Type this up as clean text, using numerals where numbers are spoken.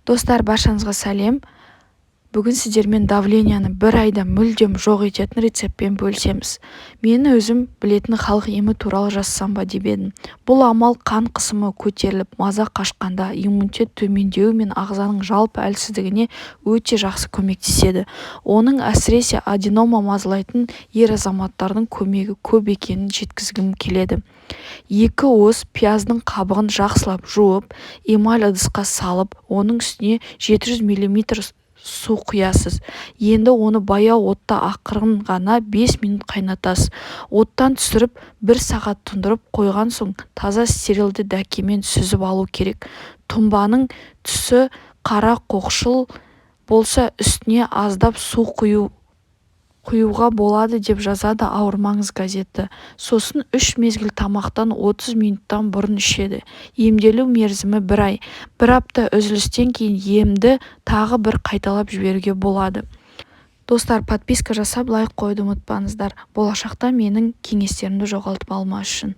Достар, баршаңызға сәлем. Бүгін сіздермен давленияны бір айда мүлдем жоқ ететін рецептпен бөлісеміз. Мені өзім білетін халық емі туралы жазсам ба деп едім. Бұл амал қан қысымы көтеріліп, маза қашқанда, иммунитет төмендеуі мен ағзаның жалпы әлсіздігіне өте жақсы көмектеседі. Оның әсіресе аденома мазалайтын ер азаматтардың көмегі көп екенін жеткізгім келеді. 2 уыс пияздың қабығын жақсылап жуып, эмаль ыдысқа салып, оның үстіне 700 мл су құясыз. Енді оны баяу отта ақырын ғана 5 минут қайнатасыз. Оттан түсіріп 1 сағат тұндырып қойған соң таза стерилді дәкемен сүзіп алу керек. Тұнбаның түсі қара қоқшыл болса үстіне аздап су құюға болады деп жазады Ауырмаңыз газеті. Сосын 3 мезгіл тамақтан 30 минуттан бұрын ішеді. Емделу мерзімі 1 ай. 1 апта үзілістен кейін емді тағы бір қайталап жіберуге болады. Достар, подписка жасап лайк қойды ұмытпаңыздар. Болашақта менің кеңестерімді жоғалтып алмас үшін.